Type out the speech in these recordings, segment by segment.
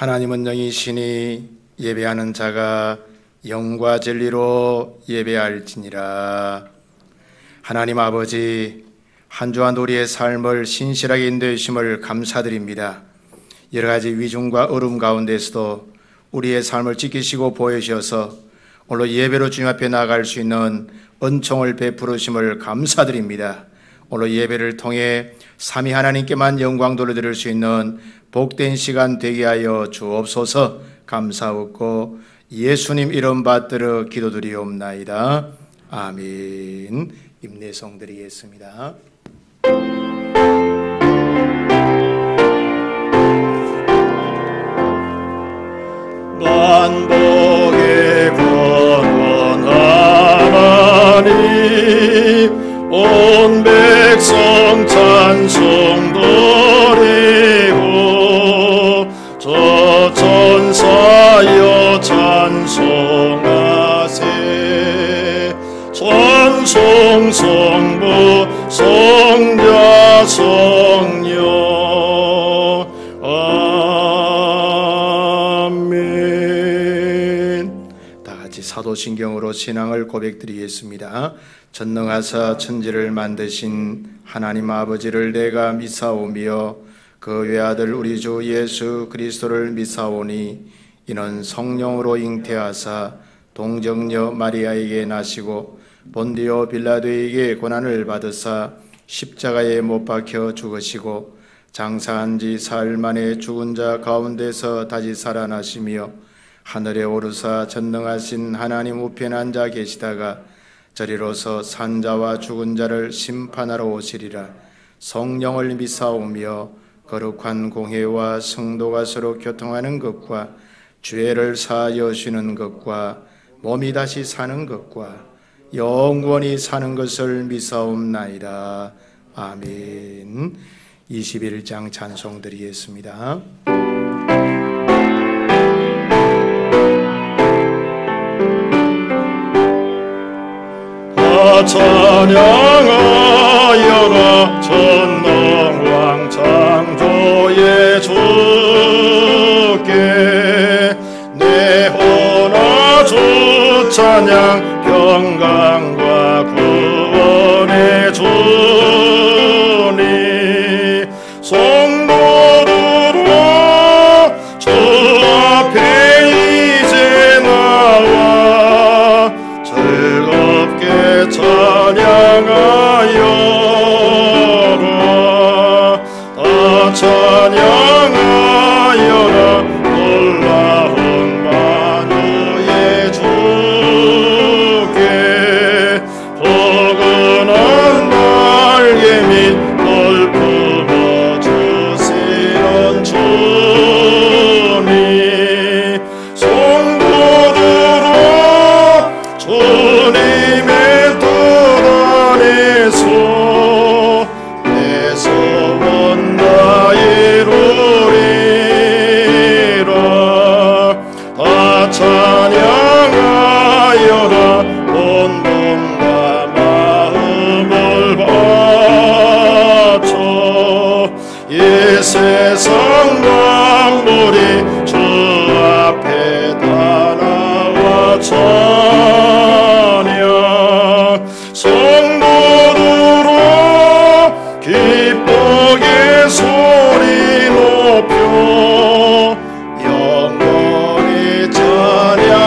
하나님은 영이시니 예배하는 자가 영과 진리로 예배할지니라. 하나님 아버지, 한 주한 우리의 삶을 신실하게 인도해 주심을 감사드립니다. 여러 가지 위중과 어려움 가운데서도 우리의 삶을 지키시고 보여주셔서 오늘 예배로 주님 앞에 나아갈 수 있는 은총을 베풀어 주심을 감사드립니다. 오늘 예배를 통해 삼위 하나님께만 영광 돌려드릴 수 있는 복된 시간 되게 하여 주옵소서. 감사하고 예수님 이름 받들어 기도드리옵나이다. 아멘. 임내성 드리겠습니다. 만복의 권원 하나님, 온 백성 찬송 드리고 저 천사여 찬송하세. 찬송 성부 성자 성령 아멘. 다같이 사도신경으로 신앙을 고백드리겠습니다. 전능하사 천지를 만드신 하나님 아버지를 내가 믿사오며 그 외아들 우리 주 예수 그리스도를 믿사오니 이는 성령으로 잉태하사 동정녀 마리아에게 나시고 본디오 빌라도에게 고난을 받으사 십자가에 못 박혀 죽으시고 장사한 지 사흘 만에 죽은 자 가운데서 다시 살아나시며 하늘에 오르사 전능하신 하나님 우편에 앉아 계시다가 저리로서 산 자와 죽은 자를 심판하러 오시리라. 성령을 믿사오며 거룩한 공회와 성도가 서로 교통하는 것과 죄를 사하여 주는 것과 몸이 다시 사는 것과 영원히 사는 것을 믿사옵나이다. 아멘. 21장 찬송 드리겠습니다. 찬양하여라 전능왕 창조의 주께 내 혼아 주 찬양 평강과 구원의 주님 성도들아 주 앞에 이제 나와 즐겁게 찬양하여라. 다 찬양하여라. 놀라운 만유의 주께 포근한 날개 및 널 품어주시는 주님 성도들아 주님의 뜻 안에서 내 소원 다 이루리라. 다 찬양하여라. 온 몸과 마음을 바쳐 이 세상 만물이 주 앞에 다 나와 찬양. 성도들아 기쁘게 소리 높여 영원히 찬양하여라.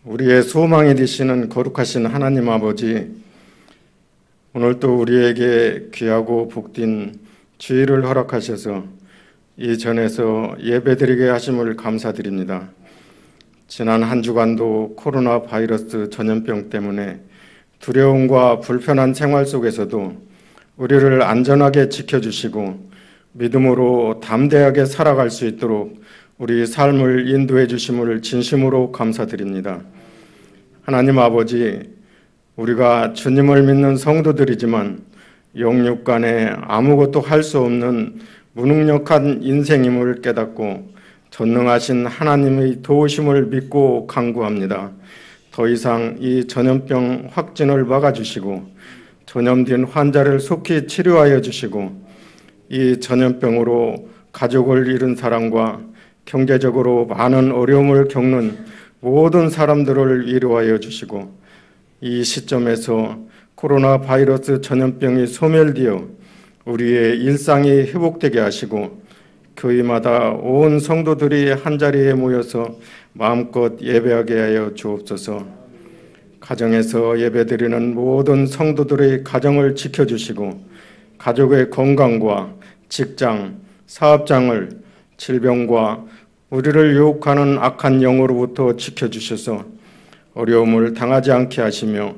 우리의 소망이 되시는 거룩하신 하나님 아버지, 오늘도 우리에게 귀하고 복된 주일을 허락하셔서 이 전에서 예배드리게 하심을 감사드립니다. 지난 한 주간도 코로나 바이러스 전염병 때문에 두려움과 불편한 생활 속에서도 우리를 안전하게 지켜주시고 믿음으로 담대하게 살아갈 수 있도록 우리 삶을 인도해 주심을 진심으로 감사드립니다. 하나님 아버지, 우리가 주님을 믿는 성도들이지만 영육간에 아무것도 할 수 없는 무능력한 인생임을 깨닫고 전능하신 하나님의 도우심을 믿고 간구합니다. 더 이상 이 전염병 확진을 막아주시고 전염된 환자를 속히 치료하여 주시고 이 전염병으로 가족을 잃은 사람과 경제적으로 많은 어려움을 겪는 모든 사람들을 위로하여 주시고 이 시점에서 코로나 바이러스 전염병이 소멸되어 우리의 일상이 회복되게 하시고 교회마다 온 성도들이 한자리에 모여서 마음껏 예배하게 하여 주옵소서. 가정에서 예배드리는 모든 성도들의 가정을 지켜주시고 가족의 건강과 직장, 사업장을 질병과 우리를 유혹하는 악한 영으로부터 지켜주셔서 어려움을 당하지 않게 하시며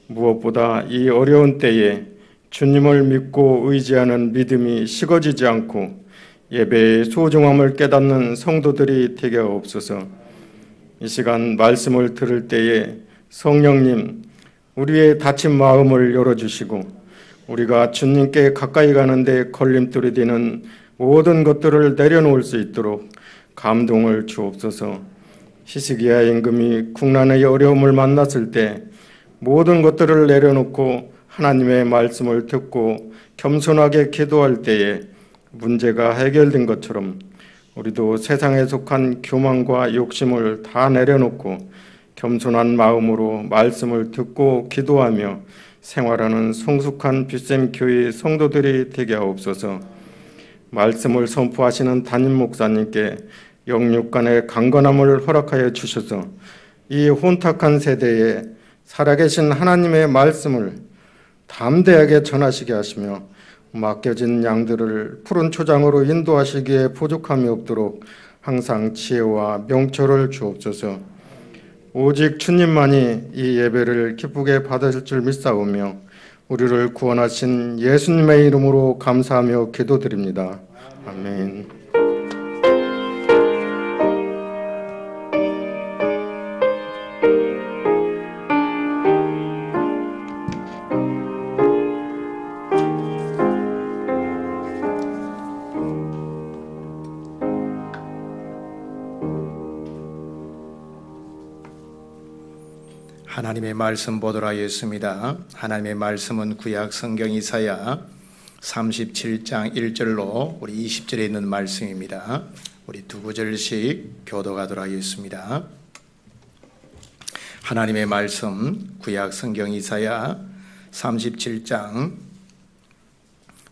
무엇보다 이 어려운 때에 주님을 믿고 의지하는 믿음이 식어지지 않고 예배의 소중함을 깨닫는 성도들이 되게 하옵소서. 이 시간 말씀을 들을 때에 성령님 우리의 닫힌 마음을 열어주시고 우리가 주님께 가까이 가는데 걸림돌이 되는 모든 것들을 내려놓을 수 있도록 감동을 주옵소서. 히스기야 임금이 국난의 어려움을 만났을 때 모든 것들을 내려놓고 하나님의 말씀을 듣고 겸손하게 기도할 때에 문제가 해결된 것처럼 우리도 세상에 속한 교만과 욕심을 다 내려놓고 겸손한 마음으로 말씀을 듣고 기도하며 생활하는 성숙한 빛샘 교회 성도들이 되게 하옵소서. 말씀을 선포하시는 담임 목사님께 영육간의 강건함을 허락하여 주셔서 이 혼탁한 세대에 살아계신 하나님의 말씀을 담대하게 전하시게 하시며 맡겨진 양들을 푸른 초장으로 인도하시기에 부족함이 없도록 항상 지혜와 명철을 주옵소서. 오직 주님만이 이 예배를 기쁘게 받으실 줄 믿사오며 우리를 구원하신 예수님의 이름으로 감사하며 기도드립니다. 아멘. 하나님의 말씀 보도록 하겠습니다. 하나님의 말씀은 구약 성경 이사야 37장 1절로 우리 20절에 있는 말씀입니다. 우리 두 구절씩 교독하도록 하겠습니다. 하나님의 말씀 구약 성경 이사야 37장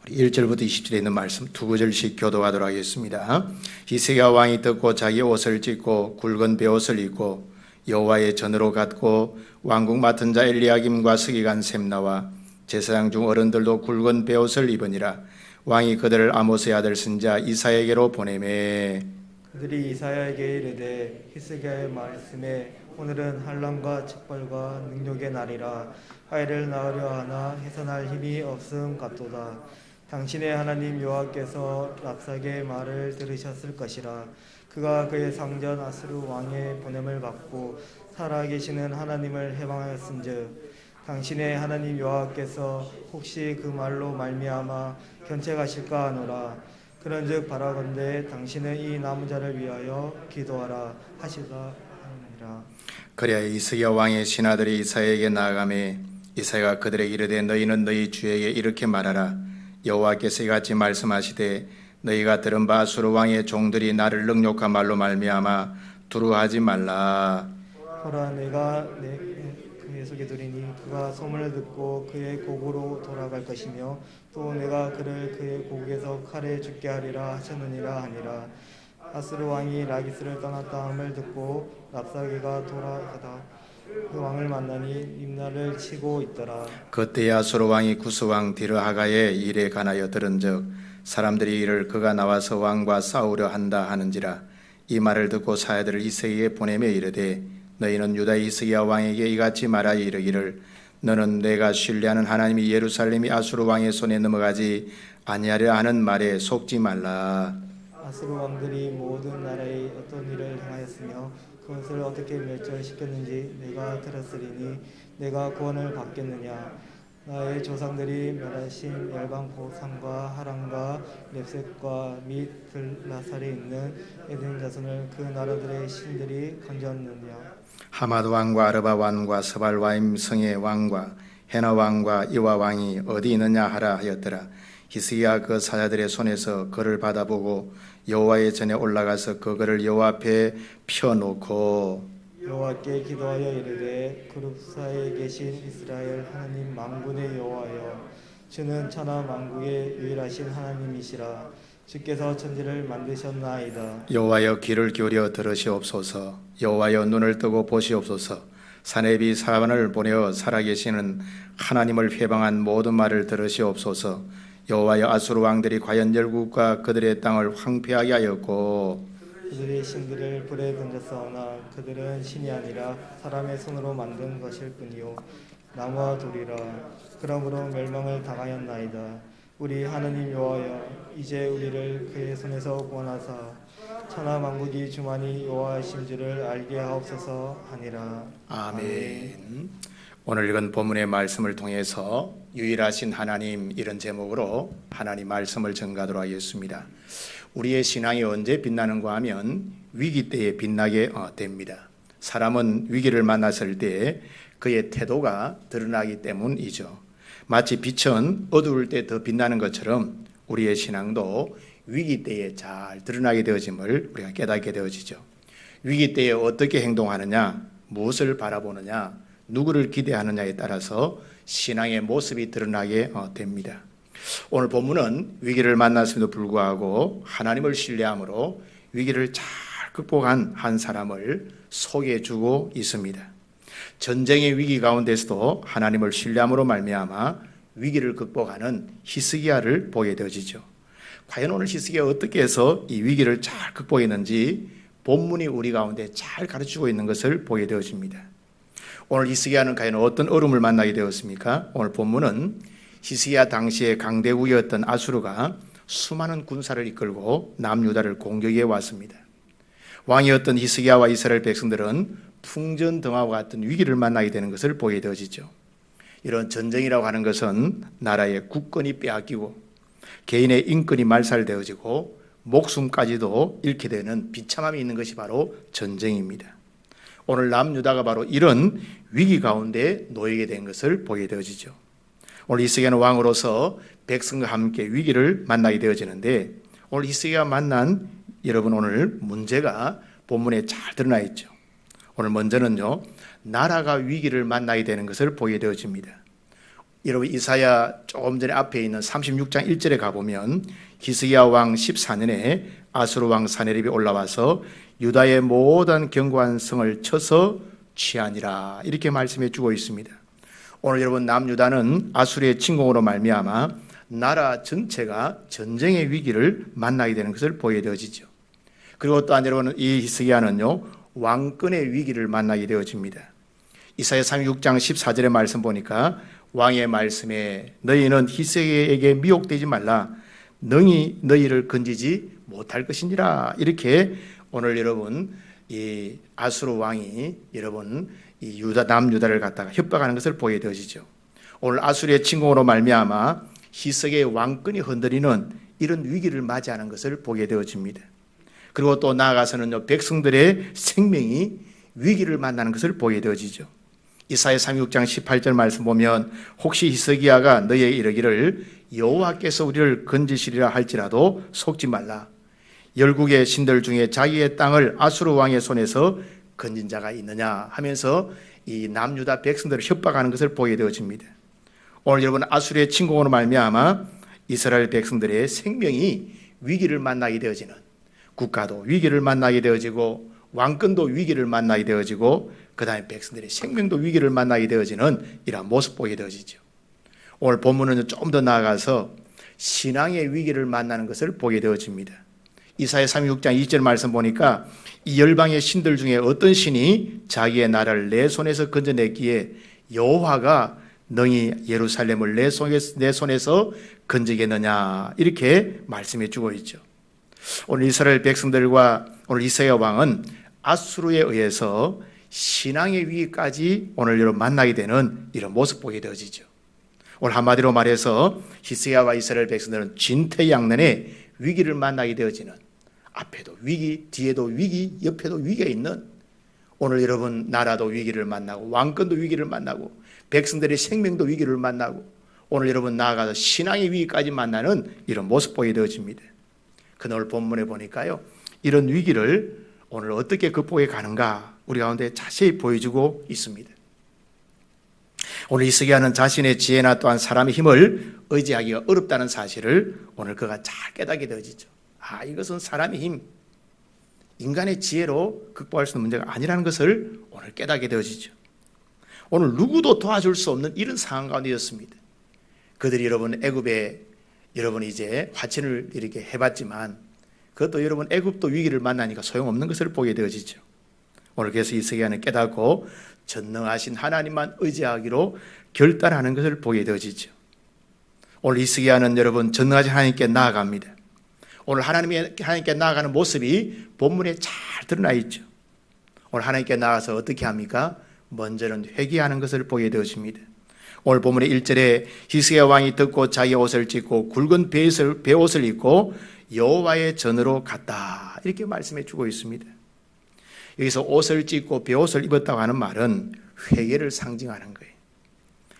1절부터 20절에 있는 말씀 두 구절씩 교독하도록 하겠습니다. 히스기야 왕이 듣고 자기 옷을 찢고 굵은 베옷을 입고 여호와의 전으로 갔고 왕궁 맡은 자 엘리야김과 서기관 셈나와 제사장 중 어른들도 굵은 베옷을 입으니라. 왕이 그들을 아모스의 아들 선지자 이사야에게로 보내매 그들이 이사야에게 이르되 히스기야의 말씀에 오늘은 환난과 책벌과 능력의 날이라. 아이를 낳으려 하나 해산할 힘이 없음 같도다. 당신의 하나님 여호와께서 랍삭의 말을 들으셨을 것이라. 그가 그의 상전 아스루 왕의 보냄을 받고 살아계시는 하나님을 해방하였은즉 당신의 하나님 여호와께서 혹시 그 말로 말미암아 견책하실까 하노라. 그런즉 바라건대 당신은 이 남은 자를 위하여 기도하라 하시라 하니라. 그래야 히스기야 왕의 신하들이 이사야에게 나아가매 이사야가 그들에게 이르되 너희는 너희 주에게 이렇게 말하라. 여호와께서 이같이 말씀하시되 너희가 들은 바 아수르 왕의 종들이 나를 능욕한 말로 말미암아 두려워하지 말라. 보라 내가 그의 속에 두리니 그가 소문을 듣고 그의 고국으로 돌아갈 것이며 또 내가 그를 그의 고국에서 칼에 죽게 하리라 하셨느니라 하니라. 아수르 왕이 라기스를 떠났다 함을 듣고 랍사게가 돌아가다 그 왕을 만나니 림나를 치고 있더라. 그때 아수르 왕이 구스 왕 디르하가의 일에 관하여 들은즉 사람들이 이를 그가 나와서 왕과 싸우려 한다 하는지라. 이 말을 듣고 사야들을 이세기에 보내며 이르되 너희는 유다 히스기야 왕에게 이같이 말하여 이르기를 너는 내가 신뢰하는 하나님이 예루살렘이 아수르 왕의 손에 넘어가지 아니하려 하는 말에 속지 말라. 아수르 왕들이 모든 나라에 어떤 일을 행하였으며 그것을 어떻게 멸절시켰는지 내가 들었으리니 내가 구원을 받겠느냐. 나의 조상들이 멸하신 열방고산과 하란과 렙셋과 및 들라살에 있는 에덴 자손을 그 나라들의 신들이 건졌느냐. 하마드 왕과 아르바 왕과 스발와임 성의 왕과 헤나 왕과 이와 왕이 어디 있느냐 하라 하였더라. 히스기야 그 사자들의 손에서 그를 받아보고 여호와의 전에 올라가서 그거를 여호와 앞에 펴놓고 여호와께 기도하여 이르되 그룹 사이에 계신 이스라엘 하나님 만군의 여호와여, 주는 천하 만국의 유일하신 하나님이시라. 주께서 천지를 만드셨나이다. 여호와여 귀를 기울여 들으시옵소서. 여호와여 눈을 뜨고 보시옵소서. 사내비 사반을 보내어 살아계시는 하나님을 회방한 모든 말을 들으시옵소서. 여호와여 아수르 왕들이 과연 열국과 그들의 땅을 황폐하게 하였고 그들의 신들을 불에 던졌사오나 그들은 신이 아니라 사람의 손으로 만든 것일 뿐이요 나무와 돌이라. 그러므로 멸망을 당하였나이다. 우리 하나님 여호와여, 이제 우리를 그의 손에서 구원하사 천하 만국이 주만이 여호와이신 줄을 알게 하옵소서 하니라. 아멘. 오늘 읽은 본문의 말씀을 통해서 유일하신 하나님, 이런 제목으로 하나님 말씀을 전가하도록 하겠습니다. 우리의 신앙이 언제 빛나는가 하면 위기 때에 빛나게 됩니다. 사람은 위기를 만났을 때 그의 태도가 드러나기 때문이죠. 마치 빛은 어두울 때 더 빛나는 것처럼 우리의 신앙도 위기 때에 잘 드러나게 되어짐을 우리가 깨닫게 되어지죠. 위기 때에 어떻게 행동하느냐, 무엇을 바라보느냐, 누구를 기대하느냐에 따라서 신앙의 모습이 드러나게 됩니다. 오늘 본문은 위기를 만났음에도 불구하고 하나님을 신뢰함으로 위기를 잘 극복한 한 사람을 소개해주고 있습니다. 전쟁의 위기 가운데서도 하나님을 신뢰함으로 말미암아 위기를 극복하는 히스기야를 보게 되어지죠. 과연 오늘 히스기야가 어떻게 해서 이 위기를 잘 극복했는지 본문이 우리 가운데 잘 가르치고 있는 것을 보게 되어집니다. 오늘 히스기야는 과연 어떤 어려움을 만나게 되었습니까? 오늘 본문은 히스기야 당시의 강대국이었던 아수르가 수많은 군사를 이끌고 남유다를 공격해 왔습니다. 왕이었던 히스기야와 이스라엘 백성들은 풍전등화와 같은 위기를 만나게 되는 것을 보게 되어지죠. 이런 전쟁이라고 하는 것은 나라의 국권이 빼앗기고 개인의 인권이 말살되어지고 목숨까지도 잃게 되는 비참함이 있는 것이 바로 전쟁입니다. 오늘 남유다가 바로 이런 위기 가운데 놓이게 된 것을 보게 되어지죠. 오늘 히스기야는 왕으로서 백성과 함께 위기를 만나게 되어지는데, 오늘 히스기야가 만난 여러분 오늘 문제가 본문에 잘 드러나 있죠. 오늘 먼저는요, 나라가 위기를 만나게 되는 것을 보게 되어집니다. 여러분 이사야 조금 전에 앞에 있는 36장 1절에 가보면 히스기야 왕 14년에 아수르 왕 사네립이 올라와서 유다의 모든 견고한 성을 쳐서 취하니라, 이렇게 말씀해 주고 있습니다. 오늘 여러분 남유다는 아수르의 침공으로 말미암아 나라 전체가 전쟁의 위기를 만나게 되는 것을 보게 되어지죠. 그리고 또한 여러분 이 히스기야는요 왕권의 위기를 만나게 되어집니다. 이사야 36장 14절의 말씀 보니까 왕의 말씀에 너희는 히스기야에게 미혹되지 말라, 능히 너희를 건지지 못할 것이니라, 이렇게 오늘 여러분 이 아수르 왕이 여러분 이 남유다를 갖다가 협박하는 것을 보게 되어지죠. 오늘 아수르의 침공으로 말미암아 히스기야의 왕권이 흔들리는 이런 위기를 맞이하는 것을 보게 되어집니다. 그리고 또 나아가서는 백성들의 생명이 위기를 만나는 것을 보게 되어지죠. 이사야 36장 18절 말씀 보면 혹시 히스기야가 너희에게 이르기를 여호와께서 우리를 건지시리라 할지라도 속지 말라, 열국의 신들 중에 자기의 땅을 아수르 왕의 손에서 건진 자가 있느냐 하면서 이 남유다 백성들을 협박하는 것을 보게 되어집니다. 오늘 여러분 아수르의 침공으로 말미암아 이스라엘 백성들의 생명이 위기를 만나게 되어지는, 국가도 위기를 만나게 되어지고 왕권도 위기를 만나게 되어지고 그 다음에 백성들의 생명도 위기를 만나게 되어지는 이러한 모습 보게 되어지죠. 오늘 본문은 조금 더 나아가서 신앙의 위기를 만나는 것을 보게 되어집니다. 이사야 36장 2절 말씀 보니까 이 열방의 신들 중에 어떤 신이 자기의 나라를 내 손에서 건져냈기에 여호와가 능히 예루살렘을 내 손에서 건지겠느냐, 이렇게 말씀해 주고 있죠. 오늘 이스라엘 백성들과 오늘 히스기야 왕은 아수르에 의해서 신앙의 위기까지 오늘 여러분 만나게 되는 이런 모습 보게 되어지죠. 오늘 한마디로 말해서 히스기야와 이스라엘 백성들은 진퇴양난의 위기를 만나게 되어지는, 앞에도 위기, 뒤에도 위기, 옆에도 위기가 있는, 오늘 여러분 나라도 위기를 만나고 왕권도 위기를 만나고 백성들의 생명도 위기를 만나고 오늘 여러분 나아가서 신앙의 위기까지 만나는 이런 모습 보게 되어집니다. 오늘 본문에 보니까요, 이런 위기를 오늘 어떻게 극복해 가는가 우리 가운데 자세히 보여주고 있습니다. 오늘 히스기야는 자신의 지혜나 또한 사람의 힘을 의지하기가 어렵다는 사실을 오늘 그가 잘 깨닫게 되어지죠. 이것은 사람의 힘, 인간의 지혜로 극복할 수 있는 문제가 아니라는 것을 오늘 깨닫게 되어지죠. 오늘 누구도 도와줄 수 없는 이런 상황 가운데였습니다. 그들이 여러분 애굽에 여러분 이제 화친을 이렇게 해봤지만 그것도 여러분 애굽도 위기를 만나니까 소용없는 것을 보게 되어지죠. 오늘 그래서 히스기야는 깨닫고 전능하신 하나님만 의지하기로 결단하는 것을 보게 되어지죠. 오늘 히스기야는 여러분 전능하신 하나님께 나아갑니다. 오늘 하나님께 나아가는 모습이 본문에 잘 드러나 있죠. 오늘 하나님께 나아가서 어떻게 합니까? 먼저는 회개하는 것을 보게 되어집니다. 오늘 본문의 1절에 히스기야 왕이 듣고 자기 옷을 찢고 굵은 베옷을 입고 여호와의 전으로 갔다, 이렇게 말씀해 주고 있습니다. 여기서 옷을 찢고 베옷을 입었다고 하는 말은 회개를 상징하는 거예요.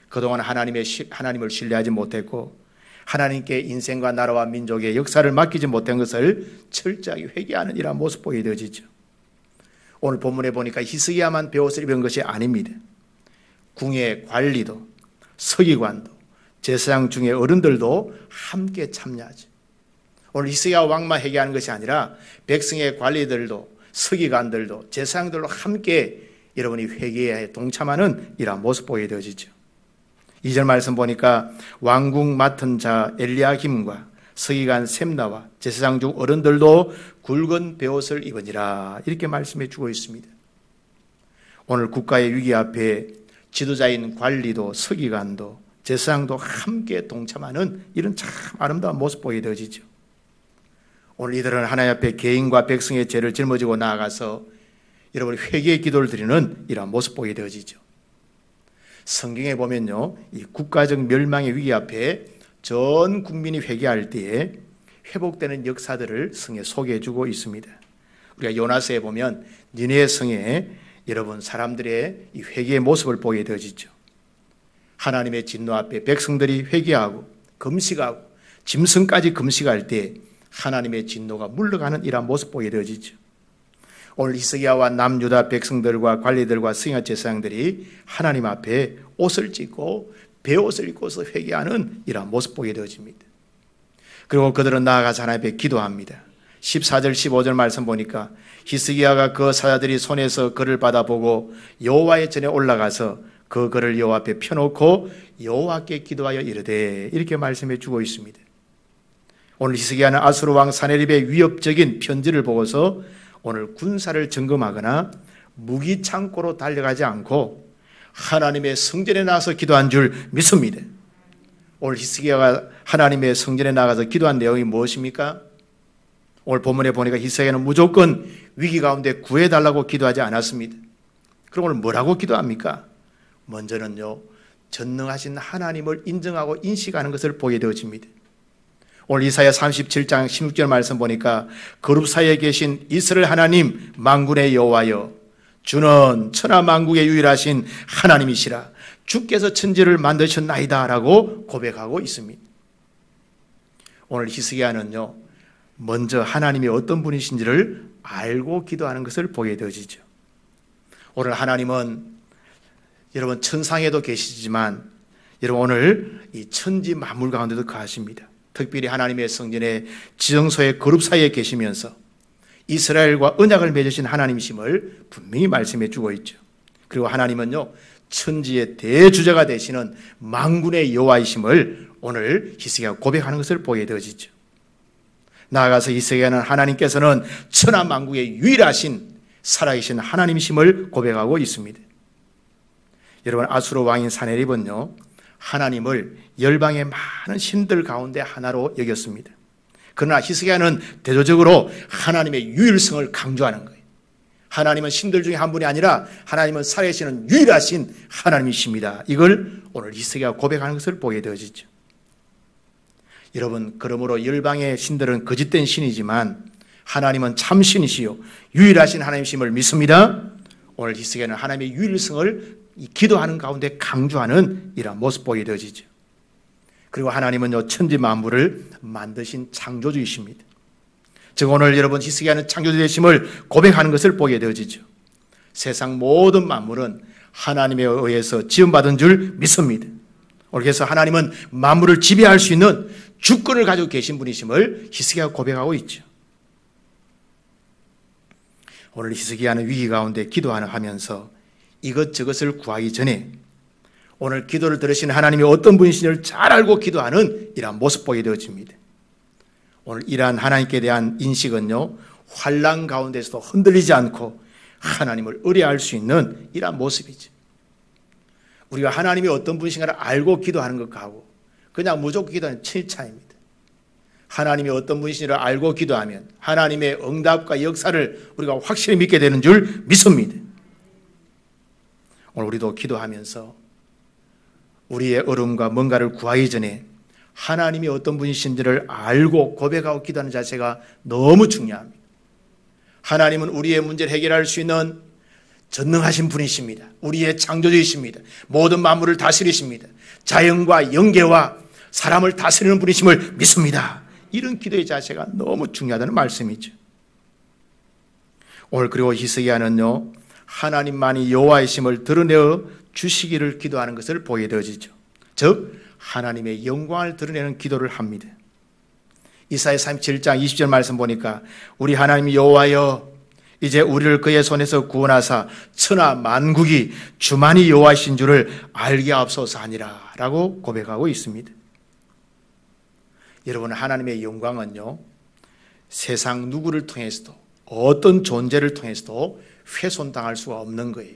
그동안 하나님을 신뢰하지 못했고 하나님께 인생과 나라와 민족의 역사를 맡기지 못한 것을 철저하게 회개하는 이러한 모습 보게 되어지죠. 오늘 본문에 보니까 히스기야만 베옷을 입은 것이 아닙니다. 궁의 관리도 서기관도 제사장 중에 어른들도 함께 참여하죠. 오늘 히스기야 왕만 회개하는 것이 아니라 백성의 관리들도 서기관들도 제사장들도 함께 여러분이 회개에 동참하는 이러한 모습 보게 되어지죠. 2절 말씀 보니까 왕궁 맡은 자 엘리야김과 서기관 셈나와 제사장 중 어른들도 굵은 베옷을 입으니라, 이렇게 말씀해 주고 있습니다. 오늘 국가의 위기 앞에 지도자인 관리도 서기관도 제사장도 함께 동참하는 이런 참 아름다운 모습 보게 되어지죠. 오늘 이들은 하나님 앞에 개인과 백성의 죄를 짊어지고 나아가서 여러분이 회개의 기도를 드리는 이러한 모습 보게 되어지죠. 성경에 보면요, 이 국가적 멸망의 위기 앞에 전 국민이 회개할 때에 회복되는 역사들을 성에 소개해 주고 있습니다. 우리가 요나서에 보면 니느웨 성에 여러분 사람들의 이 회개의 모습을 보게 되어지죠. 하나님의 진노 앞에 백성들이 회개하고 금식하고 짐승까지 금식할 때 하나님의 진노가 물러가는 이러한 모습 보게 되어지죠. 오늘 히스기야와 남유다 백성들과 관리들과 서기관 제사장들이 하나님 앞에 옷을 찢고 베옷을 입고서 회개하는 이러한 모습 보게 되어집니다. 그리고 그들은 나아가서 하나님 앞에 기도합니다. 14절 15절 말씀 보니까 히스기야가 그 사자들이 손에서 글을 받아보고 여호와의 전에 올라가서 그 글을 여호와 앞에 펴놓고 여호와께 기도하여 이르되, 이렇게 말씀해 주고 있습니다. 오늘 히스기야는 아수르 왕 사네립의 위협적인 편지를 보고서 오늘 군사를 점검하거나 무기 창고로 달려가지 않고 하나님의 성전에 나가서 기도한 줄 믿습니다. 오늘 히스기야가 하나님의 성전에 나가서 기도한 내용이 무엇입니까? 오늘 본문에 보니까 히스기야는 무조건 위기 가운데 구해달라고 기도하지 않았습니다. 그럼 오늘 뭐라고 기도합니까? 먼저는요, 전능하신 하나님을 인정하고 인식하는 것을 보게 되어집니다. 오늘 이사야 37장 16절 말씀 보니까 그룹 사이에 계신 이스라엘 하나님 만군의 여호와여, 주는 천하 만국의 유일하신 하나님이시라, 주께서 천지를 만드셨나이다 라고 고백하고 있습니다. 오늘 히스기야는요, 먼저 하나님이 어떤 분이신지를 알고 기도하는 것을 보게 되어지죠. 오늘 하나님은 여러분 천상에도 계시지만 여러분 오늘 이 천지 만물 가운데도 거하십니다. 특별히 하나님의 성전의 지성소의 그룹 사이에 계시면서 이스라엘과 언약을 맺으신 하나님이심을 분명히 말씀해 주고 있죠. 그리고 하나님은요, 천지의 대주자가 되시는 만군의 여호와이심을 오늘 히스기야가 고백하는 것을 보게 되어지죠. 나아가서 히스기야는 하나님께서는 천하 만국의 유일하신 살아계신 하나님이심을 고백하고 있습니다. 여러분, 아수르 왕인 사네립은요, 하나님을 열방의 많은 신들 가운데 하나로 여겼습니다. 그러나 히스기야는 대조적으로 하나님의 유일성을 강조하는 거예요. 하나님은 신들 중에 한 분이 아니라 하나님은 살아계시는 유일하신 하나님이십니다. 이걸 오늘 히스기야가 고백하는 것을 보게 되어지죠. 여러분, 그러므로 열방의 신들은 거짓된 신이지만 하나님은 참신이시요 유일하신 하나님이심을 믿습니다. 오늘 히스기야는 하나님의 유일성을 기도하는 가운데 강조하는 이런 모습 보게 되어지죠. 그리고 하나님은요, 천지 만물을 만드신 창조주이십니다. 즉 오늘 여러분 히스기야는 창조주 되심을 고백하는 것을 보게 되어지죠. 세상 모든 만물은 하나님에 의해서 지음받은 줄 믿습니다. 그래서 하나님은 만물을 지배할 수 있는 주권을 가지고 계신 분이심을 히스기야가 고백하고 있죠. 오늘 히스기야는 위기 가운데 기도하면서 이것저것을 구하기 전에 오늘 기도를 들으신 하나님이 어떤 분이신지를 잘 알고 기도하는 이러한 모습 보게 되어집니다. 오늘 이러한 하나님께 대한 인식은요, 환난 가운데서도 흔들리지 않고 하나님을 의뢰할 수 있는 이러한 모습이죠. 우리가 하나님이 어떤 분이신가를 알고 기도하는 것하고 그냥 무조건 기도하는 천 차이입니다. 하나님이 어떤 분이신지를 알고 기도하면 하나님의 응답과 역사를 우리가 확실히 믿게 되는 줄 믿습니다. 오늘 우리도 기도하면서 우리의 어려움과 뭔가를 구하기 전에 하나님이 어떤 분이신지를 알고 고백하고 기도하는 자세가 너무 중요합니다. 하나님은 우리의 문제를 해결할 수 있는 전능하신 분이십니다. 우리의 창조주이십니다. 모든 만물을 다스리십니다. 자연과 영계와 사람을 다스리는 분이심을 믿습니다. 이런 기도의 자세가 너무 중요하다는 말씀이죠. 오늘 그리고 히스기야는요, 하나님만이 여호와이심을 드러내어 주시기를 기도하는 것을 보게 되어지죠. 즉 하나님의 영광을 드러내는 기도를 합니다. 이사야 37장 20절 말씀 보니까 우리 하나님 여호와여 이제 우리를 그의 손에서 구원하사 천하 만국이 주만이 여호와이신 줄을 알게 하옵소서 하니라 라고 고백하고 있습니다. 여러분, 하나님의 영광은요, 세상 누구를 통해서도 어떤 존재를 통해서도 훼손당할 수가 없는 거예요.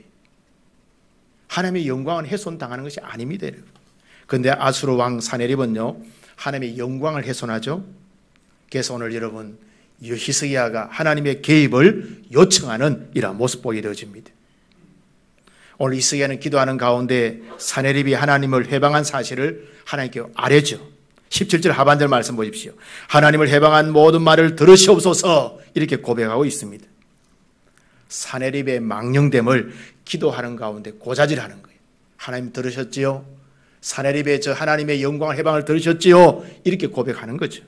하나님의 영광은 훼손당하는 것이 아닙니다. 그런데 아수르 왕 사네립은요, 하나님의 영광을 훼손하죠. 그래서 오늘 여러분, 히스기야가 하나님의 개입을 요청하는 이러한 모습 보게 되어집니다. 오늘 히스기야는 기도하는 가운데 사네립이 하나님을 해방한 사실을 하나님께 아뢰죠. 17절 하반절 말씀 보십시오. 하나님을 해방한 모든 말을 들으시옵소서 이렇게 고백하고 있습니다. 사네립의 망령됨을 기도하는 가운데 고자질하는 거예요. 하나님 들으셨지요? 사네립의 저 하나님의 영광을 해방을 들으셨지요? 이렇게 고백하는 거죠.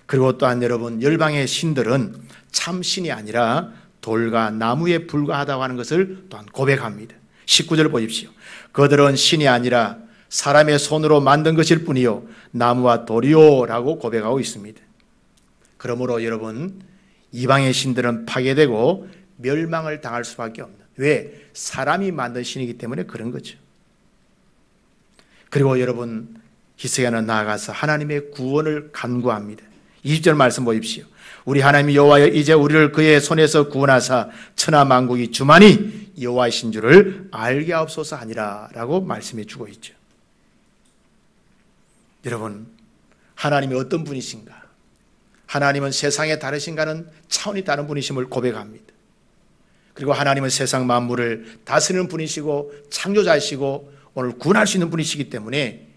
그리고 또한 여러분, 열방의 신들은 참 신이 아니라 돌과 나무에 불과하다고 하는 것을 또한 고백합니다. 19절 보십시오. 그들은 신이 아니라 사람의 손으로 만든 것일 뿐이요 나무와 돌이요 라고 고백하고 있습니다. 그러므로 여러분, 이방의 신들은 파괴되고 멸망을 당할 수밖에 없는, 왜? 사람이 만든 신이기 때문에 그런 거죠. 그리고 여러분, 히스기야는 나아가서 하나님의 구원을 간구합니다. 20절 말씀 보십시오. 우리 하나님 여호와여 이제 우리를 그의 손에서 구원하사 천하 만국이 주만이 여호와이신 줄을 알게 하옵소서 하니라 라고 말씀해 주고 있죠. 여러분, 하나님이 어떤 분이신가? 하나님은 세상에 다르신가는 차원이 다른 분이심을 고백합니다. 그리고 하나님은 세상 만물을 다스리는 분이시고 창조자이시고 오늘 구원할 수 있는 분이시기 때문에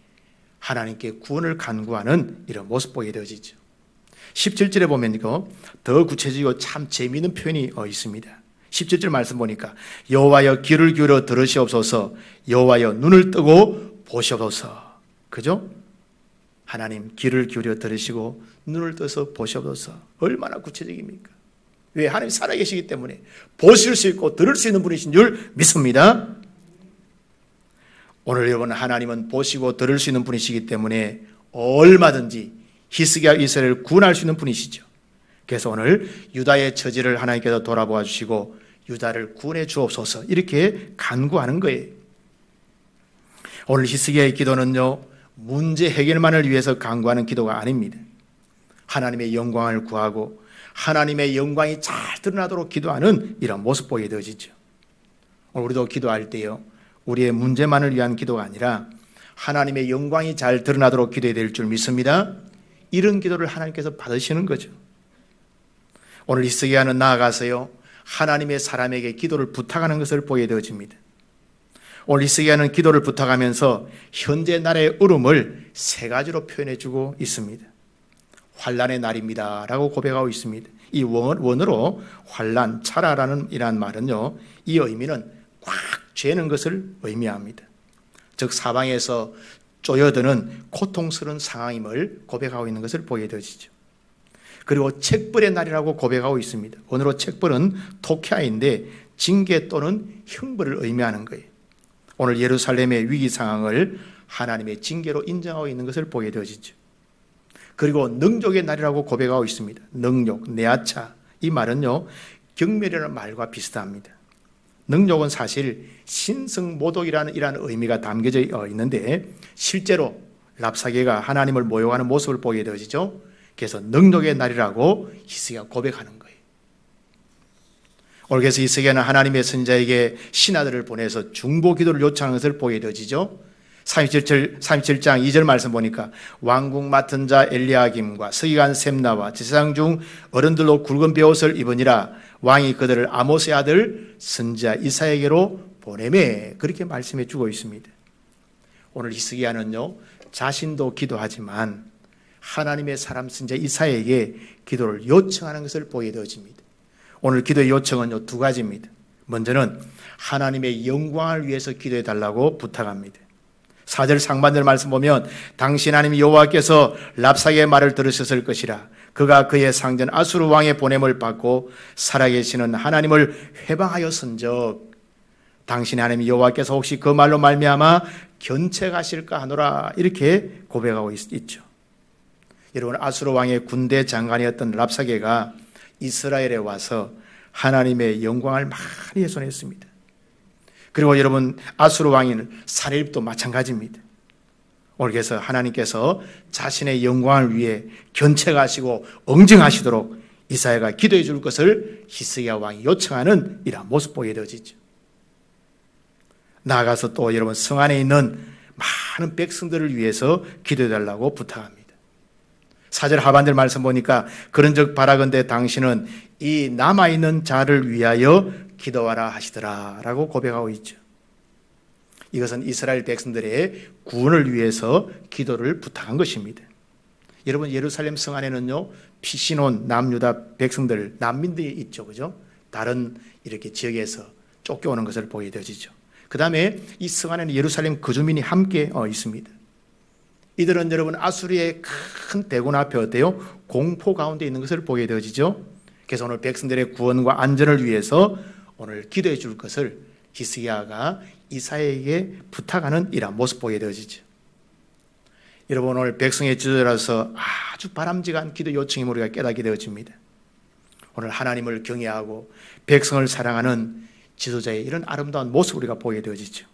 하나님께 구원을 간구하는 이런 모습 보게 되어지죠. 17절에 보면 이거 더 구체적이고 참 재미있는 표현이 있습니다. 17절 말씀 보니까 여호와여 귀를 기울여 들으시옵소서, 여호와여 눈을 뜨고 보시옵소서. 그죠? 하나님 귀를 기울여 들으시고 눈을 떠서 보시옵소서. 얼마나 구체적입니까? 왜? 하나님 살아계시기 때문에 보실 수 있고 들을 수 있는 분이신 줄 믿습니다. 오늘 여러분, 하나님은 보시고 들을 수 있는 분이시기 때문에 얼마든지 히스기야 이스라엘을 구원할 수 있는 분이시죠. 그래서 오늘 유다의 처지를 하나님께서 돌아보아 주시고 유다를 구원해 주옵소서 이렇게 간구하는 거예요. 오늘 히스기야의 기도는요, 문제 해결만을 위해서 간구하는 기도가 아닙니다. 하나님의 영광을 구하고 하나님의 영광이 잘 드러나도록 기도하는 이런 모습 보게 되어지죠. 오늘 우리도 기도할 때요, 우리의 문제만을 위한 기도가 아니라 하나님의 영광이 잘 드러나도록 기도해야 될 줄 믿습니다. 이런 기도를 하나님께서 받으시는 거죠. 오늘 히스기야는 나아가서요, 하나님의 사람에게 기도를 부탁하는 것을 보게 되어집니다. 오늘 히스기야는 기도를 부탁하면서 현재 날의 울음을 세 가지로 표현해주고 있습니다. 환난의 날입니다 라고 고백하고 있습니다. 이 원어로 환난, 차라라는 이란 말은요, 이 의미는 꽉 죄는 것을 의미합니다. 즉 사방에서 쪼여드는 고통스러운 상황임을 고백하고 있는 것을 보게 되어지죠. 그리고 책벌의 날이라고 고백하고 있습니다. 원어로 책벌은 토키아인데 징계 또는 형벌을 의미하는 거예요. 오늘 예루살렘의 위기 상황을 하나님의 징계로 인정하고 있는 것을 보게 되어지죠. 그리고 능족의 날이라고 고백하고 있습니다. 능욕, 네아차, 이 말은요 경멸이라는 말과 비슷합니다. 능욕은 사실 신성모독이라는 의미가 담겨져 있는데 실제로 랍사게가 하나님을 모욕하는 모습을 보게 되어지죠. 그래서 능욕의 날이라고 히스기야가 고백하는 거예요. 오늘 그래서 히스기야는 하나님의 선지자에게 신하들을 보내서 중보 기도를 요청하는 것을 보게 되어지죠. 37장 2절 말씀 보니까 왕궁 맡은 자 엘리야김과 서기관 셈나와 제사장 중 어른들로 굵은 베옷을 입으니라. 왕이 그들을 아모스의 아들 선지자 이사야에게로 보내매, 그렇게 말씀해 주고 있습니다. 오늘 히스기야는요 자신도 기도하지만 하나님의 사람 선지자 이사야에게 기도를 요청하는 것을 보게 되어집니다. 오늘 기도의 요청은 두 가지입니다. 먼저는 하나님의 영광을 위해서 기도해 달라고 부탁합니다. 4절 상반절 말씀 보면 당신 하나님 여호와께서 랍사게의 말을 들으셨을 것이라. 그가 그의 상전 아수르 왕의 보냄을 받고 살아계시는 하나님을 회방하였은즉 당신 하나님 여호와께서 혹시 그 말로 말미암아 견책하실까 하노라. 이렇게 고백하고 있죠. 여러분, 아수르 왕의 군대 장관이었던 랍사게가 이스라엘에 와서 하나님의 영광을 많이 훼손했습니다. 그리고 여러분, 아수르 왕인 사렙도 마찬가지입니다. 오늘 그래서 하나님께서 자신의 영광을 위해 견책하시고 응징하시도록 이사야가 기도해 줄 것을 히스기야 왕이 요청하는 이러한 모습 보게 되어지죠. 나아가서 또 여러분, 성 안에 있는 많은 백성들을 위해서 기도해 달라고 부탁합니다. 4절 하반절 말씀 보니까 그런즉 바라건대 당신은 이 남아있는 자를 위하여 기도하라 하시더라 라고 고백하고 있죠. 이것은 이스라엘 백성들의 구원을 위해서 기도를 부탁한 것입니다. 여러분, 예루살렘 성 안에는요 피신온 남유다 백성들, 난민들이 있죠, 그죠? 다른 이렇게 지역에서 쫓겨오는 것을 보게 되어지죠. 그 다음에 이 성 안에는 예루살렘 거주민이 함께 있습니다. 이들은 여러분 아수리의 큰 대군 앞에 어때요? 공포 가운데 있는 것을 보게 되어지죠. 그래서 오늘 백성들의 구원과 안전을 위해서 오늘 기도해 줄 것을 히스기야가 이사야에게 부탁하는 이러한 모습 보게 되어지죠. 여러분, 오늘 백성의 지도자로서 아주 바람직한 기도 요청이 우리가 깨닫게 되어집니다. 오늘 하나님을 경외하고 백성을 사랑하는 지도자의 이런 아름다운 모습 우리가 보게 되어지죠.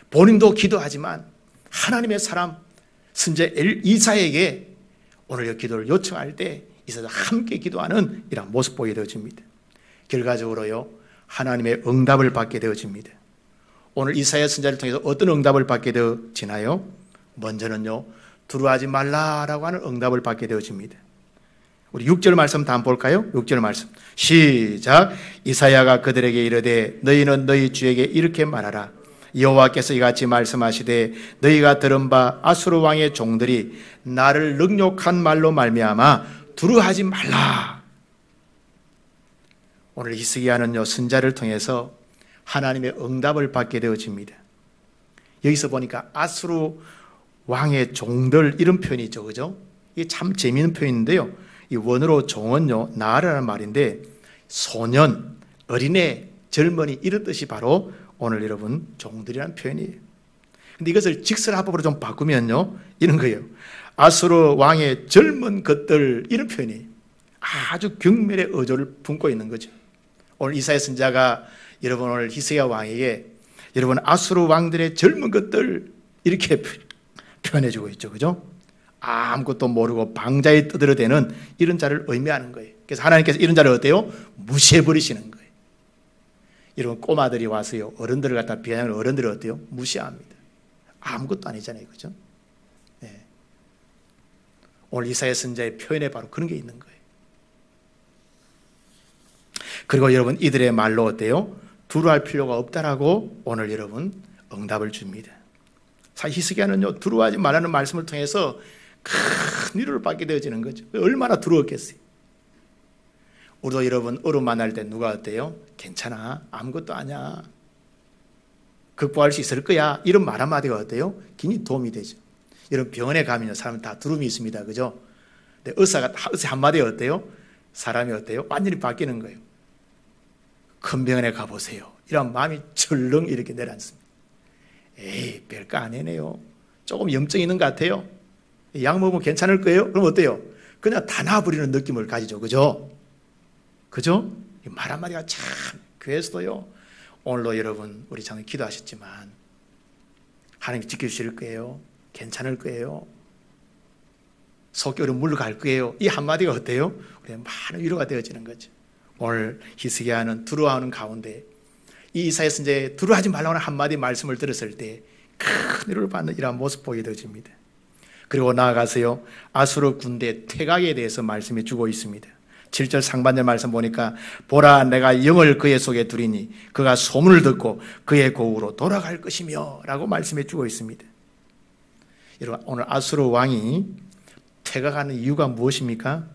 본인도 기도하지만 하나님의 사람 선지자 이사야에게 오늘 이 기도를 요청할 때 이사야가 함께 기도하는 이런 모습 보게 되어집니다. 결과적으로요 하나님의 응답을 받게 되어집니다. 오늘 이사야 선지자를 통해서 어떤 응답을 받게 되어지나요? 먼저는요 두려워하지 말라라고 하는 응답을 받게 되어집니다. 우리 6절 말씀 다 한번 볼까요? 6절 말씀 시작. 이사야가 그들에게 이르되 너희는 너희 주에게 이렇게 말하라. 여호와께서 이같이 말씀하시되 너희가 들은 바 아수르 왕의 종들이 나를 능욕한 말로 말미암아 두려워하지 말라. 오늘 히스기야는요 선지자를 통해서 하나님의 응답을 받게 되어집니다. 여기서 보니까 아수르 왕의 종들 이런 표현이 있죠, 그죠? 이게 참 재미있는 표현인데요. 이 원어로 종은요 나라라는 말인데 소년, 어린애, 젊은이 이런 뜻이 바로 오늘 여러분 종들이라는 표현이에요. 근데 이것을 직설합법으로 좀 바꾸면요 이런 거예요. 아수르 왕의 젊은 것들 이런 표현이에요. 아주 경멸의 어조를 품고 있는 거죠. 오늘 이사야 선지자가 여러분 오늘 히스기야 왕에게 여러분 아수르 왕들의 젊은 것들 이렇게 표현해주고 있죠, 그죠? 아무것도 모르고 방자에 떠들어대는 이런 자를 의미하는 거예요. 그래서 하나님께서 이런 자를 어때요? 무시해버리시는 거예요. 이런 꼬마들이 와서요 어른들을 갖다 비하하는 어른들을 어때요? 무시합니다. 아무것도 아니잖아요, 그죠? 네. 오늘 이사야 선지자의 표현에 바로 그런 게 있는 거예요. 그리고 여러분 이들의 말로 어때요? 두려워할 필요가 없다라고 오늘 여러분 응답을 줍니다. 사실 히스기야는요, 두려워하지 말라는 말씀을 통해서 큰 위로를 받게 되어지는 거죠. 얼마나 두려웠겠어요. 우리도 여러분 어려움 만날 때 누가 어때요? 괜찮아, 아무것도 아니야, 극복할 수 있을 거야, 이런 말 한마디가 어때요? 굉장히 도움이 되죠. 여러분 병원에 가면 사람은 다 두려움이 있습니다, 그죠? 근데 의사 한마디가 어때요? 사람이 어때요? 완전히 바뀌는 거예요. 큰 병원에 가보세요, 이런 마음이 철렁 이렇게 내려앉습니다. 에이, 별거 아니네요, 조금 염증이 있는 것 같아요, 약 먹으면 괜찮을 거예요? 그럼 어때요? 그냥 다 나아버리는 느낌을 가지죠, 그죠? 그죠? 말 한마디가 참, 교회에서도요, 오늘도 여러분 우리 장로 기도하셨지만 하나님이 지켜주실 거예요, 괜찮을 거예요, 속결은 물러갈 거예요, 이 한마디가 어때요? 우리의 많은 위로가 되어지는 거죠. 오늘 히스기야는 두려워하는 가운데 이 이사야 선지자의 두려워하지 말라고 하는 한마디 말씀을 들었을 때 큰 위로를 받는 이러한 모습 보게 되어집니다. 그리고 나아가서요, 아수르 군대 퇴각에 대해서 말씀해 주고 있습니다. 7절 상반절 말씀 보니까 보라, 내가 영을 그의 속에 두리니 그가 소문을 듣고 그의 고국으로 돌아갈 것이며 라고 말씀해 주고 있습니다. 여러분, 오늘 아수르 왕이 퇴각하는 이유가 무엇입니까?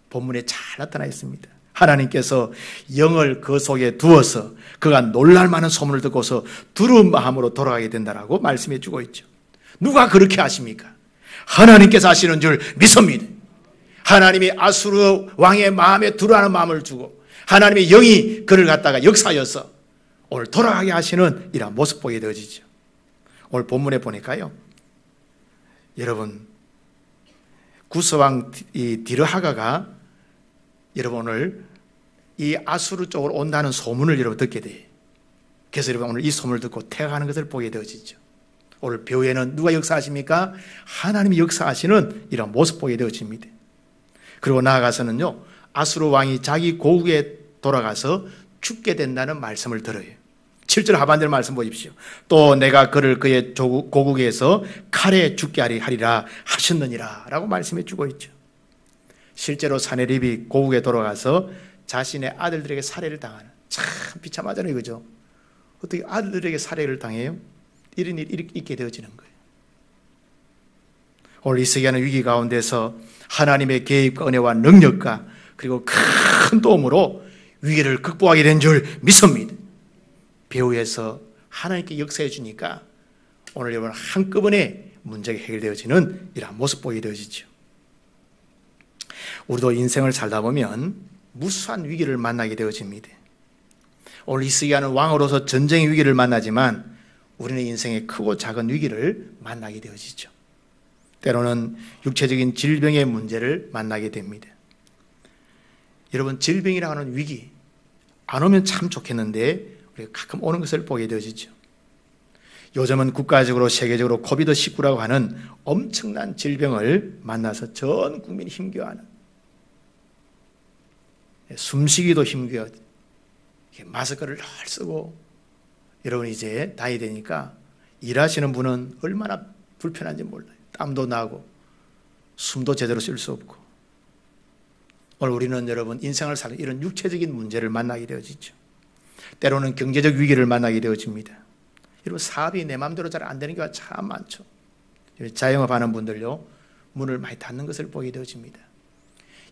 본문에 잘 나타나 있습니다. 하나님께서 영을 그 속에 두어서 그가 놀랄만한 소문을 듣고서 두려운 마음으로 돌아가게 된다라고 말씀해 주고 있죠. 누가 그렇게 하십니까? 하나님께서 하시는 줄 믿습니다. 하나님이 아수르 왕의 마음에 두려워하는 마음을 주고 하나님의 영이 그를 갖다가 역사하여서 오늘 돌아가게 하시는 이런 모습 보게 되어지죠. 오늘 본문에 보니까요, 여러분 구스왕 디르하가가 여러분 오늘 이 아수르 쪽으로 온다는 소문을 여러분 듣게 돼요. 그래서 여러분 오늘 이 소문을 듣고 퇴각하는 것을 보게 되어지죠. 오늘 배후에는 누가 역사하십니까? 하나님이 역사하시는 이런 모습 보게 되어집니다. 그리고 나아가서는요, 아수르 왕이 자기 고국에 돌아가서 죽게 된다는 말씀을 들어요. 7절 하반절 말씀 보십시오. 또 내가 그를 그의 고국에서 칼에 죽게 하리라 하셨느니라 라고 말씀해 주고 있죠. 실제로 사네립이 고국에 돌아가서 자신의 아들들에게 살해를 당하는, 참 비참하잖아요, 그죠? 어떻게 아들들에게 살해를 당해요? 이런 일이 있게 되어지는 거예요. 오늘 히스기야는 위기 가운데서 하나님의 계획과 은혜와 능력과 그리고 큰 도움으로 위기를 극복하게 된 줄 믿습니다. 배후에서 하나님께 역사해 주니까 오늘 여러분 한꺼번에 문제가 해결되어지는 이런 모습 보게 되어지죠. 우리도 인생을 살다 보면 무수한 위기를 만나게 되어집니다. 오늘 히스기야는 왕으로서 전쟁의 위기를 만나지만 우리는 인생의 크고 작은 위기를 만나게 되어지죠. 때로는 육체적인 질병의 문제를 만나게 됩니다. 여러분, 질병이라고 하는 위기 안 오면 참 좋겠는데 우리가 가끔 오는 것을 보게 되어지죠. 요즘은 국가적으로 세계적으로 코비드19라고 하는 엄청난 질병을 만나서 전 국민이 힘겨워하는, 숨쉬기도 힘겨워, 마스크를 늘 쓰고, 여러분 이제 나이 되니까 일하시는 분은 얼마나 불편한지 몰라요. 땀도 나고 숨도 제대로 쉴 수 없고. 오늘 우리는 여러분 인생을 사는 이런 육체적인 문제를 만나게 되어지죠. 때로는 경제적 위기를 만나게 되어집니다. 여러분 사업이 내 마음대로 잘 안 되는 경우가 참 많죠. 자영업하는 분들요, 문을 많이 닫는 것을 보게 되어집니다.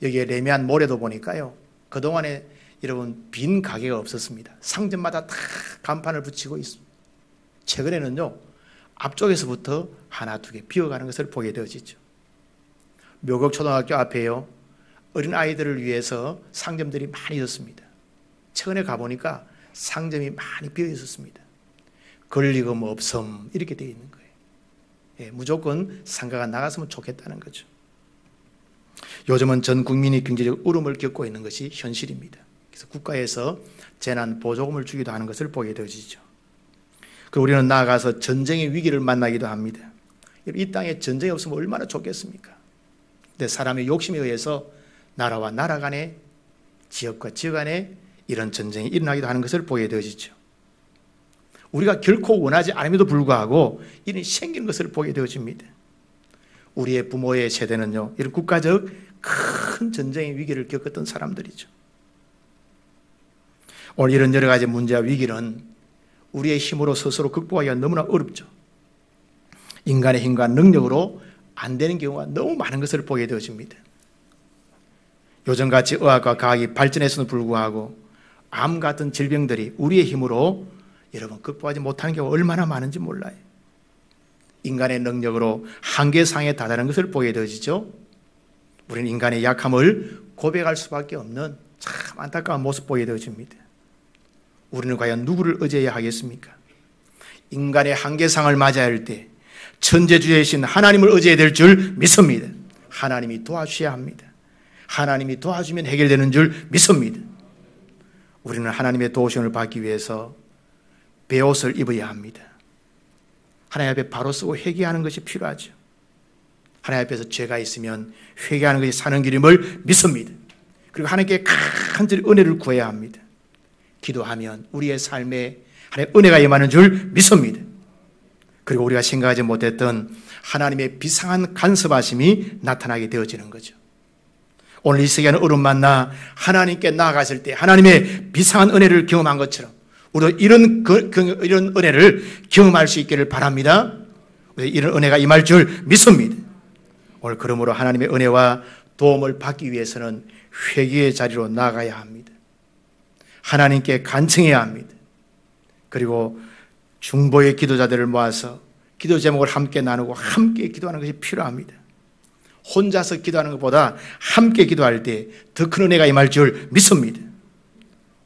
여기에 레미안 몰에도 보니까요, 그동안에 여러분 빈 가게가 없었습니다. 상점마다 다 간판을 붙이고 있습니다. 최근에는요, 앞쪽에서부터 하나 두 개 비어가는 것을 보게 되어지죠. 묘곡초등학교 앞에요, 어린아이들을 위해서 상점들이 많이 있었습니다. 최근에 가보니까 상점이 많이 비어 있었습니다. 권리금 없음 이렇게 되어 있는 거예요. 예, 무조건 상가가 나갔으면 좋겠다는 거죠. 요즘은 전 국민이 경제적 어려움을 겪고 있는 것이 현실입니다. 그래서 국가에서 재난 보조금을 주기도 하는 것을 보게 되어지죠. 그리고 우리는 나아가서 전쟁의 위기를 만나기도 합니다. 이 땅에 전쟁이 없으면 얼마나 좋겠습니까? 근데 사람의 욕심에 의해서 나라와 나라 간에, 지역과 지역 간에 이런 전쟁이 일어나기도 하는 것을 보게 되어지죠. 우리가 결코 원하지 않음에도 불구하고 이런 생기는 것을 보게 되어집니다. 우리의 부모의 세대는요, 이런 국가적 큰 전쟁의 위기를 겪었던 사람들이죠. 오늘 이런 여러 가지 문제와 위기는 우리의 힘으로 스스로 극복하기가 너무나 어렵죠. 인간의 힘과 능력으로 안 되는 경우가 너무 많은 것을 보게 되어집니다. 요즘같이 의학과 과학이 발전했음에도 불구하고 암 같은 질병들이 우리의 힘으로 여러분 극복하지 못하는 경우가 얼마나 많은지 몰라요. 인간의 능력으로 한계상에 다다른 것을 보게 되어지죠. 우리는 인간의 약함을 고백할 수밖에 없는 참 안타까운 모습 보게 되어집니다. 우리는 과연 누구를 의지해야 하겠습니까? 인간의 한계상을 맞이해야 할 때 천재주의이신 하나님을 의지해야 될 줄 믿습니다. 하나님이 도와주셔야 합니다. 하나님이 도와주면 해결되는 줄 믿습니다. 우리는 하나님의 도우심을 받기 위해서 베옷을 입어야 합니다. 하나님 앞에 바로 서고 회개하는 것이 필요하죠. 하나님 앞에서 죄가 있으면 회개하는 것이 사는 길임을 믿습니다. 그리고 하나님께 간절히 은혜를 구해야 합니다. 기도하면 우리의 삶에 하나님의 은혜가 임하는 줄 믿습니다. 그리고 우리가 생각하지 못했던 하나님의 비상한 간섭하심이 나타나게 되어지는 거죠. 오늘 이 시간에 어른 만나 하나님께 나아갔을 때 하나님의 비상한 은혜를 경험한 것처럼 우리도 이런 은혜를 경험할 수 있기를 바랍니다. 이런 은혜가 임할 줄 믿습니다. 오늘 그러므로 하나님의 은혜와 도움을 받기 위해서는 회개의 자리로 나가야 합니다. 하나님께 간청해야 합니다. 그리고 중보의 기도자들을 모아서 기도 제목을 함께 나누고 함께 기도하는 것이 필요합니다. 혼자서 기도하는 것보다 함께 기도할 때 더 큰 은혜가 임할 줄 믿습니다.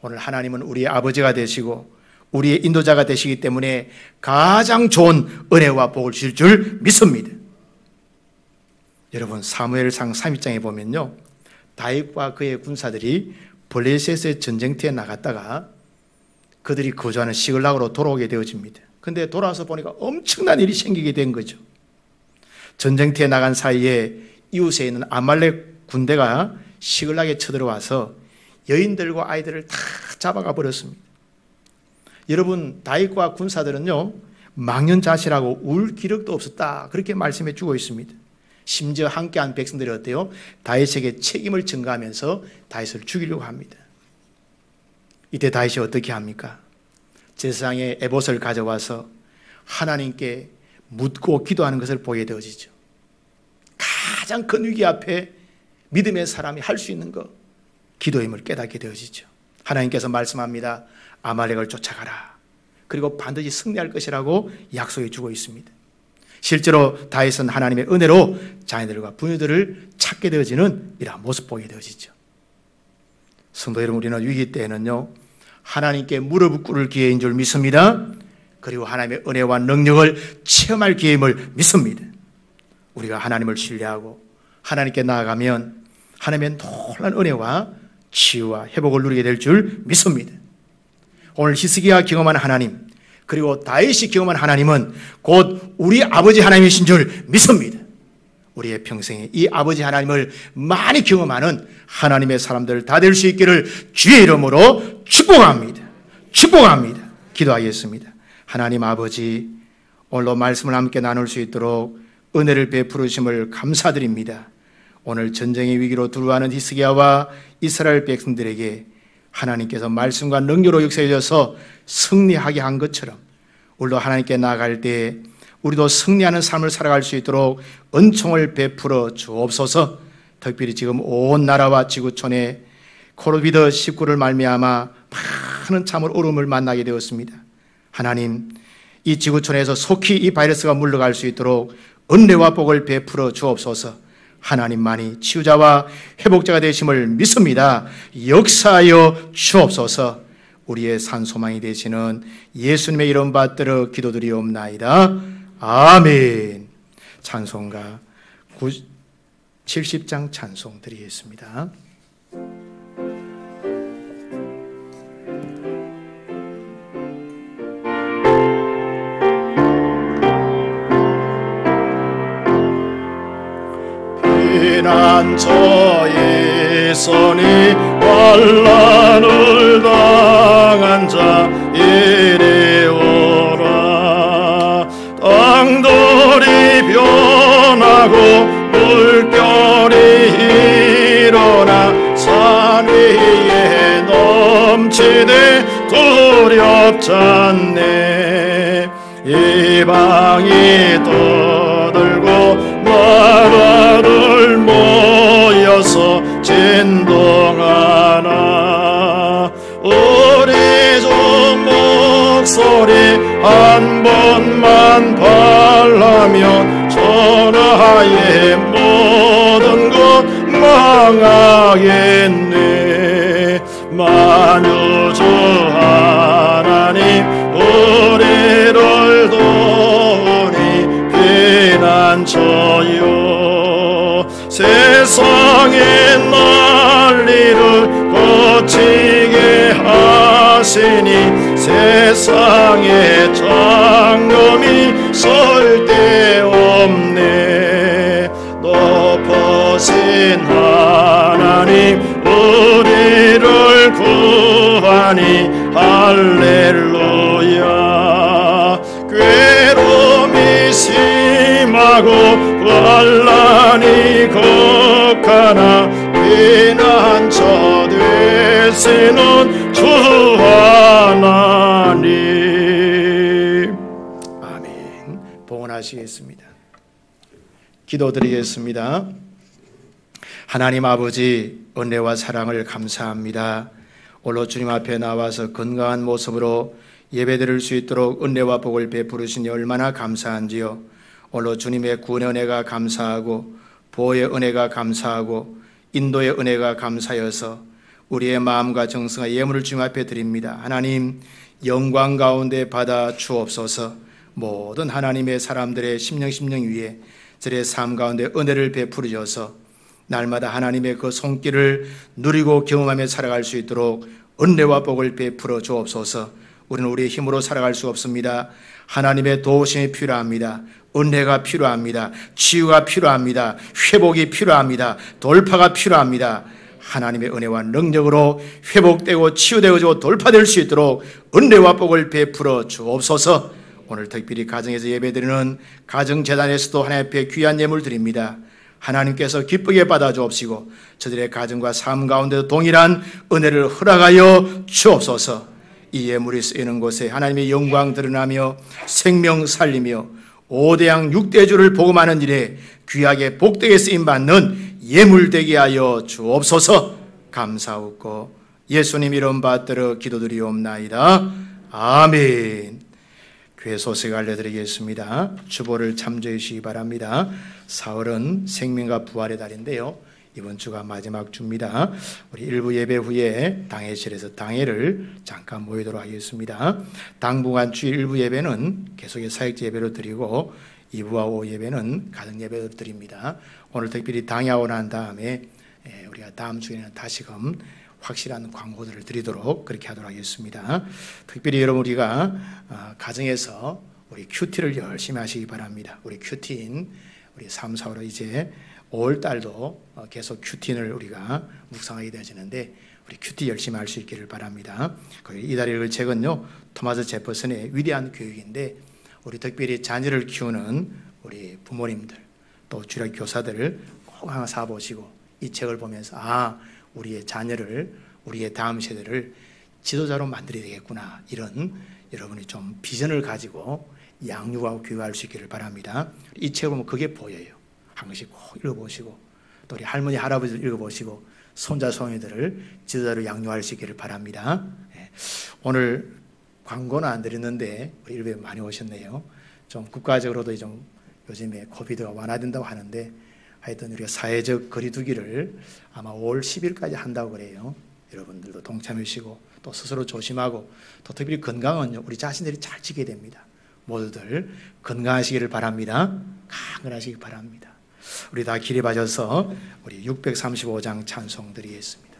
오늘 하나님은 우리의 아버지가 되시고 우리의 인도자가 되시기 때문에 가장 좋은 은혜와 복을 주실 줄 믿습니다. 여러분 사무엘상 3장에 보면요, 다윗과 그의 군사들이 블레셋의 전쟁터에 나갔다가 그들이 거주하는 시글락으로 돌아오게 되어집니다. 그런데 돌아와서 보니까 엄청난 일이 생기게 된 거죠. 전쟁터에 나간 사이에 이웃에 있는 아말렉 군대가 시글락에 쳐들어와서 여인들과 아이들을 다 잡아가 버렸습니다. 여러분 다윗과 군사들은요 망연자실하고 울 기력도 없었다 그렇게 말씀해 주고 있습니다. 심지어 함께한 백성들이 어때요? 다윗에게 책임을 전가하면서 다윗을 죽이려고 합니다. 이때 다윗이 어떻게 합니까? 제사장의 에봇을 가져와서 하나님께 묻고 기도하는 것을 보게 되어지죠. 가장 큰 위기 앞에 믿음의 사람이 할 수 있는 것, 기도임을 깨닫게 되어지죠. 하나님께서 말씀합니다. 아말렉을 쫓아가라. 그리고 반드시 승리할 것이라고 약속해 주고 있습니다. 실제로 다윗은 하나님의 은혜로 자녀들과 부녀들을 찾게 되어지는 이러한 모습 보게 되어지죠. 성도 여러분, 우리는 위기 때에는요 하나님께 무릎 꿇을 기회인 줄 믿습니다. 그리고 하나님의 은혜와 능력을 체험할 기회임을 믿습니다. 우리가 하나님을 신뢰하고 하나님께 나아가면 하나님의 놀라운 은혜와 치유와 회복을 누리게 될 줄 믿습니다. 오늘 히스기야가 경험한 하나님, 그리고 다윗이 경험한 하나님은 곧 우리 아버지 하나님이신 줄 믿습니다. 우리의 평생에 이 아버지 하나님을 많이 경험하는 하나님의 사람들 다 될 수 있기를 주의 이름으로 축복합니다. 축복합니다. 기도하겠습니다. 하나님 아버지, 오늘도 말씀을 함께 나눌 수 있도록 은혜를 베푸르심을 감사드립니다. 오늘 전쟁의 위기로 두려워하는 히스기야와 이스라엘 백성들에게 하나님께서 말씀과 능력으로 역사해 주셔서 승리하게 한 것처럼 우리도 하나님께 나아갈 때 우리도 승리하는 삶을 살아갈 수 있도록 은총을 베풀어 주옵소서. 특별히 지금 온 나라와 지구촌에 코비드19를 말미암아 많은 참으로 어려움을 만나게 되었습니다. 하나님, 이 지구촌에서 속히 이 바이러스가 물러갈 수 있도록 은혜와 복을 베풀어 주옵소서. 하나님만이 치유자와 회복자가 되심을 믿습니다. 역사하여 주옵소서. 우리의 산소망이 되시는 예수님의 이름 받들어 기도드리옵나이다. 아멘. 찬송가 70장 찬송 드리겠습니다. 피난처에 서니 환난을 당한 자 이리 오라. 땅들이 변하고 물결이 일어나 산 위에 넘치네 방이 떠들고 나라들 모여서 진동하나 우리 주 목소리 한 번만 발라면 천하의 모든 것 망하겠네. 만유주 하나님 우리를 도우니 피난처요. 세상의 난리를 거치게 하시니 세상에 장엄이 설데없네. 높으신 하나님 우리를 구하니 할렐루야. 괴로움이 심하고 환난이 극하나 피난처 되시는 주 하나님. 아멘. 봉헌하시겠습니다. 기도드리겠습니다. 하나님 아버지, 은혜와 사랑을 감사합니다. 오늘 주님 앞에 나와서 건강한 모습으로 예배드릴 수 있도록 은혜와 복을 베푸시니 얼마나 감사한지요. 오늘 주님의 구원의 은혜가 감사하고 보호의 은혜가 감사하고 인도의 은혜가 감사여서 우리의 마음과 정성과 예물을 주님 앞에 드립니다. 하나님, 영광 가운데 받아 주옵소서. 모든 하나님의 사람들의 심령 위에 저의 삶 가운데 은혜를 베풀어 주셔서 날마다 하나님의 그 손길을 누리고 경험하며 살아갈 수 있도록 은혜와 복을 베풀어 주옵소서. 우리는 우리의 힘으로 살아갈 수 없습니다. 하나님의 도우심이 필요합니다. 은혜가 필요합니다. 치유가 필요합니다. 회복이 필요합니다. 돌파가 필요합니다. 하나님의 은혜와 능력으로 회복되고 치유되고 돌파될 수 있도록 은혜와 복을 베풀어 주옵소서. 오늘 특별히 가정에서 예배드리는 가정재단에서도 하나님 앞에 귀한 예물 드립니다. 하나님께서 기쁘게 받아주옵시고 저들의 가정과 삶 가운데도 동일한 은혜를 허락하여 주옵소서. 이 예물이 쓰이는 곳에 하나님의 영광 드러나며 생명 살리며 5대양 6대주를 복음하는 일에 귀하게 복되게 쓰임받는 예물 되게 하여 주옵소서. 감사하고 예수님 이름 받들어 기도드리옵나이다. 아멘. 교회 소식 알려드리겠습니다. 주보를 참조해 주시기 바랍니다. 4월은 생명과 부활의 달인데요, 이번 주가 마지막 주입니다. 우리 일부 예배 후에 당회실에서 당회를 잠깐 모이도록 하겠습니다. 당분간 주 일부 예배는 계속해서 사역제 예배로 드리고 2부와 5 예배는 가정 예배로 드립니다. 오늘 특별히 당회하고 난 다음에 우리가 다음 주에는 다시금 확실한 광고들을 드리도록 그렇게 하도록 하겠습니다. 특별히 여러분, 우리가 가정에서 우리 큐티를 열심히 하시기 바랍니다. 우리 큐티인 우리 3, 4월로 이제 5월 달도 계속 큐티인을 우리가 묵상하게 되어지는데 우리 큐티 열심히 할 수 있기를 바랍니다. 이달에 읽을 책은요, 토마스 제퍼슨의 위대한 교육인데 우리 특별히 자녀를 키우는 우리 부모님들 또 주력 교사들 꼭 하나 사보시고 이 책을 보면서 우리의 자녀를, 우리의 다음 세대를 지도자로 만들어야 되겠구나, 이런 여러분이 좀 비전을 가지고 양육하고 교육할 수 있기를 바랍니다. 이 책을 보면 그게 보여요. 한 번씩 꼭 읽어보시고 또 우리 할머니, 할아버지들 읽어보시고 손자, 손녀들을 지도자로 양육할 수 있기를 바랍니다. 오늘 광고는 안 드렸는데 우리 일부에 많이 오셨네요. 좀 국가적으로도 좀 요즘에 코비드가 완화된다고 하는데 하여튼 우리가 사회적 거리두기를 아마 5월 10일까지 한다고 그래요. 여러분들도 동참해 주시고 또 스스로 조심하고 또 특별히 건강은요, 우리 자신들이 잘 지켜야 됩니다. 모두들 건강하시기를 바랍니다. 강건하시기 바랍니다. 우리 다 기립하셔서 우리 635장 찬송 드리겠습니다.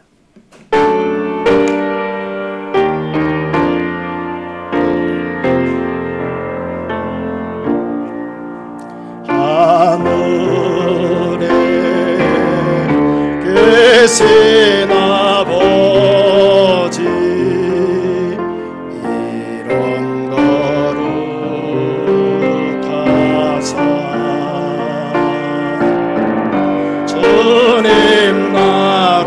하늘에 계신 아버지, 이름 거룩하사 주님 나라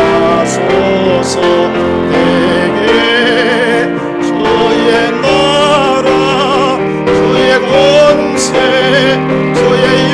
서원하소서. 내게 주의 나라 주의 권세 주의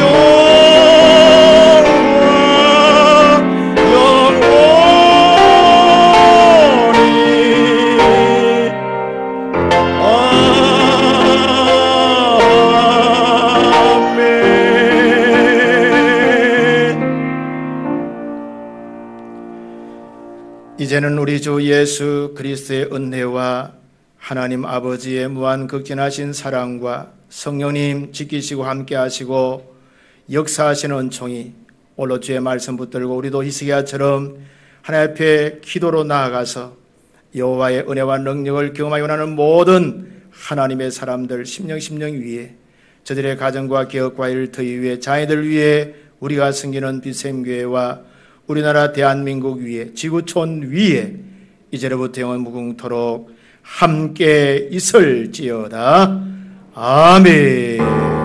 이제는 우리 주 예수 그리스도의 은혜와 하나님 아버지의 무한 극진하신 사랑과 성령님 지키시고 함께 하시고 역사하시는 은총이 오늘 주의 말씀 붙들고 우리도 히스기야처럼 하나님 앞에 기도로 나아가서 여호와의 은혜와 능력을 경험하기 원하는 모든 하나님의 사람들 심령 위에 저들의 가정과 기업과 일터위 위에 자녀들 위에 우리가 섬기는 빛샘교회와 우리나라 대한민국 위에 지구촌 위에 이제로부터 영원 무궁토록 함께 있을지어다. 아멘.